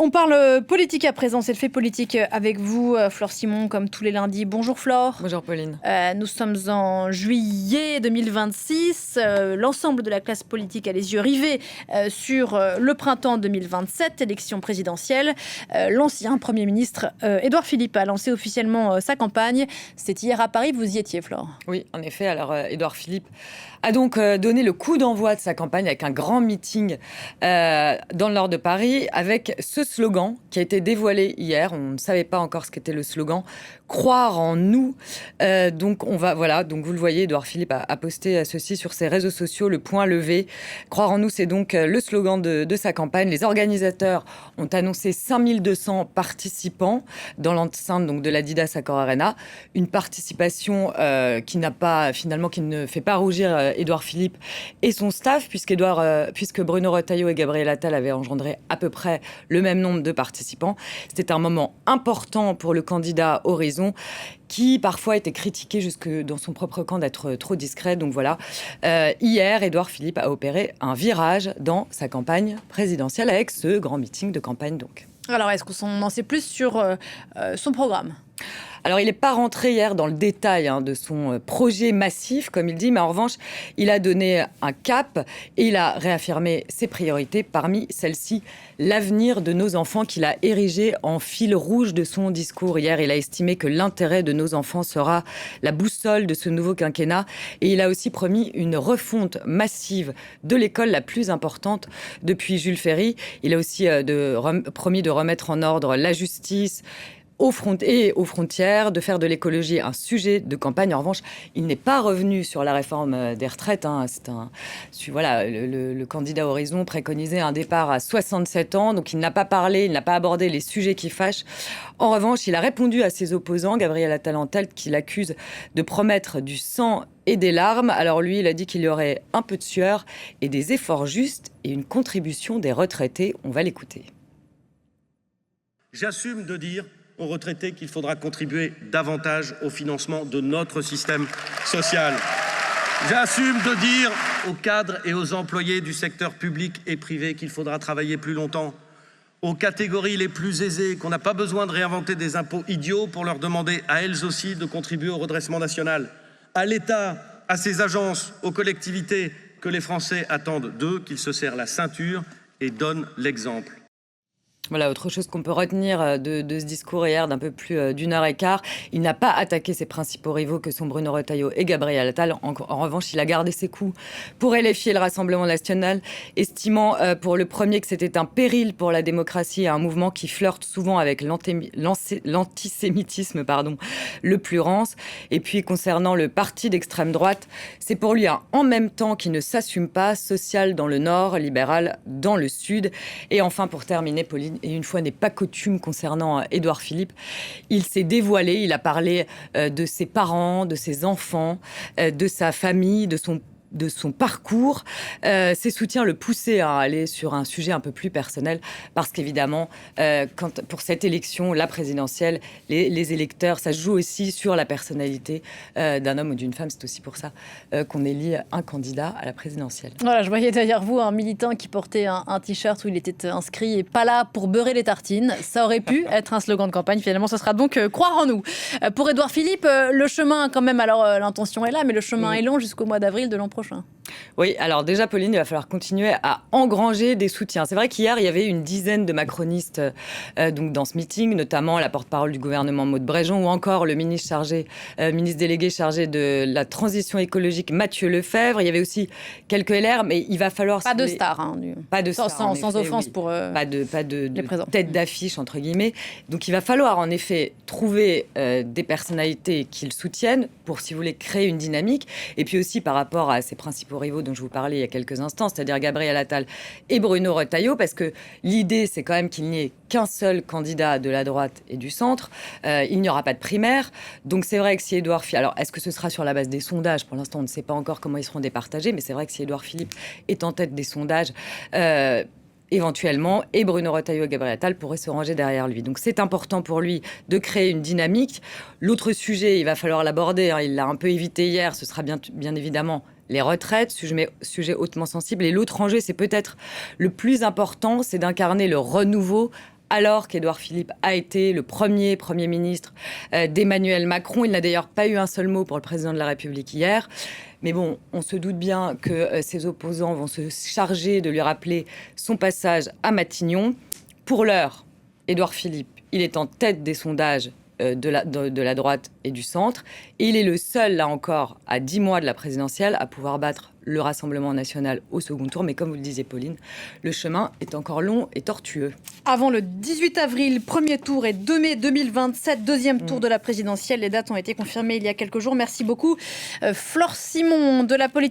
On parle politique à présent, c'est le fait politique avec vous, Flore Simon, comme tous les lundis. Bonjour Flore. Bonjour Pauline. Nous sommes en juillet 2026. L'ensemble de la classe politique a les yeux rivés sur le printemps 2027, élection présidentielle. L'ancien Premier ministre Édouard Philippe a lancé officiellement sa campagne. C'était hier à Paris, vous y étiez Flore. Oui, en effet. Alors Édouard Philippe a donc donné le coup d'envoi de sa campagne avec un grand meeting dans le nord de Paris avec ce slogan qui a été dévoilé hier. On ne savait pas encore ce qu'était le slogan. Croire en nous. Donc vous le voyez, Édouard Philippe a posté ceci sur ses réseaux sociaux, le point levé. Croire en nous, c'est donc le slogan de sa campagne. Les organisateurs ont annoncé 5200 participants dans l'enceinte donc de l'Adidas Accor Arena. Une participation qui ne fait pas rougir Édouard Philippe et son staff, puisque Bruno Retailleau et Gabriel Attal avaient engendré à peu près le même nombre de participants. C'était un moment important pour le candidat Horizon, qui parfois était critiqué jusque dans son propre camp d'être trop discret. Donc voilà, hier, Édouard Philippe a opéré un virage dans sa campagne présidentielle avec ce grand meeting de campagne donc. Alors, est-ce qu'on en sait plus sur son programme ? Alors, il n'est pas rentré hier dans le détail de son projet massif, comme il dit, mais en revanche, il a donné un cap et il a réaffirmé ses priorités. Parmi celles-ci, l'avenir de nos enfants qu'il a érigé en fil rouge de son discours. Hier, il a estimé que l'intérêt de nos enfants sera la boussole de ce nouveau quinquennat. Et il a aussi promis une refonte massive de l'école la plus importante depuis Jules Ferry. Il a aussi promis de remettre en ordre la justice aux frontières, de faire de l'écologie un sujet de campagne. En revanche, il n'est pas revenu sur la réforme des retraites. Le candidat Horizon préconisait un départ à 67 ans, donc il n'a pas abordé les sujets qui fâchent. En revanche, il a répondu à ses opposants, Gabriel Attal en tête, qui l'accuse de promettre du sang et des larmes. Alors lui, il a dit qu'il y aurait un peu de sueur et des efforts justes et une contribution des retraités. On va l'écouter. J'assume de dire aux retraités qu'il faudra contribuer davantage au financement de notre système social. J'assume de dire aux cadres et aux employés du secteur public et privé qu'il faudra travailler plus longtemps, aux catégories les plus aisées, qu'on n'a pas besoin de réinventer des impôts idiots pour leur demander à elles aussi de contribuer au redressement national, à l'État, à ses agences, aux collectivités, que les Français attendent d'eux, qu'ils se serrent la ceinture et donnent l'exemple. Voilà, autre chose qu'on peut retenir de ce discours hier d'un peu plus d'1h15. Il n'a pas attaqué ses principaux rivaux que sont Bruno Retailleau et Gabriel Attal. En revanche, il a gardé ses coups pour LFI et le Rassemblement national, estimant pour le premier que c'était un péril pour la démocratie et un mouvement qui flirte souvent avec l'antisémitisme le plus rance. Et puis, concernant le parti d'extrême droite, c'est pour lui un en même temps qui ne s'assume pas, social dans le nord, libéral dans le sud. Et enfin, pour terminer, Pauline, et une fois n'est pas coutume concernant Édouard Philippe, il s'est dévoilé, il a parlé de ses parents, de ses enfants, de sa famille, de son parcours. Ses soutiens le poussaient à aller sur un sujet un peu plus personnel parce qu'évidemment, pour cette élection, la présidentielle, les électeurs, ça joue aussi sur la personnalité d'un homme ou d'une femme. C'est aussi pour ça qu'on élit un candidat à la présidentielle. Voilà, je voyais derrière vous un militant qui portait un t-shirt où il était inscrit « Et pas là pour beurrer les tartines ». Ça aurait pu être un slogan de campagne. Finalement, ça sera donc « Croire en nous ». Pour Édouard Philippe, le chemin quand même, alors l'intention est là, mais le chemin est long jusqu'au mois d'avril de l'an prochain. Oui, alors déjà, Pauline, il va falloir continuer à engranger des soutiens. C'est vrai qu'hier, il y avait une dizaine de macronistes donc dans ce meeting, notamment la porte-parole du gouvernement, Maud Bréjon, ou encore le ministre délégué chargé de la transition écologique, Mathieu Lefèvre. Il y avait aussi quelques LR, mais il va falloir... Pas de stars. Pas de stars, sans offense oui. Pour pas de tête d'affiche, entre guillemets. Donc il va falloir en effet trouver des personnalités qui le soutiennent pour, si vous voulez, créer une dynamique. Et puis aussi par rapport à ces principaux rivaux dont je vous parlais il y a quelques instants, c'est-à-dire Gabriel Attal et Bruno Retailleau, parce que l'idée, c'est quand même qu'il n'y ait qu'un seul candidat de la droite et du centre. Il n'y aura pas de primaire. Donc c'est vrai que si Édouard Philippe... Alors, est-ce que ce sera sur la base des sondages ? Pour l'instant, on ne sait pas encore comment ils seront départagés, mais c'est vrai que si Édouard Philippe est en tête des sondages... éventuellement, et Bruno Retailleau et Gabriel Attal pourraient se ranger derrière lui. Donc c'est important pour lui de créer une dynamique. L'autre sujet, il va falloir l'aborder, il l'a un peu évité hier, ce sera bien évidemment les retraites, sujet hautement sensible. Et l'autre enjeu, c'est peut-être le plus important, c'est d'incarner le renouveau alors qu'Édouard Philippe a été le premier Premier ministre d'Emmanuel Macron. Il n'a d'ailleurs pas eu un seul mot pour le président de la République hier. Mais bon, on se doute bien que ses opposants vont se charger de lui rappeler son passage à Matignon. Pour l'heure, Édouard Philippe, il est en tête des sondages de la droite et du centre. Et il est le seul, là encore, à 10 mois de la présidentielle, à pouvoir battre le Rassemblement national au second tour. Mais comme vous le disiez, Pauline, le chemin est encore long et tortueux. Avant le 18 avril, premier tour, et 2 mai 2027, deuxième tour de la présidentielle. Les dates ont été confirmées il y a quelques jours. Merci beaucoup, Flore Simon, de la politique.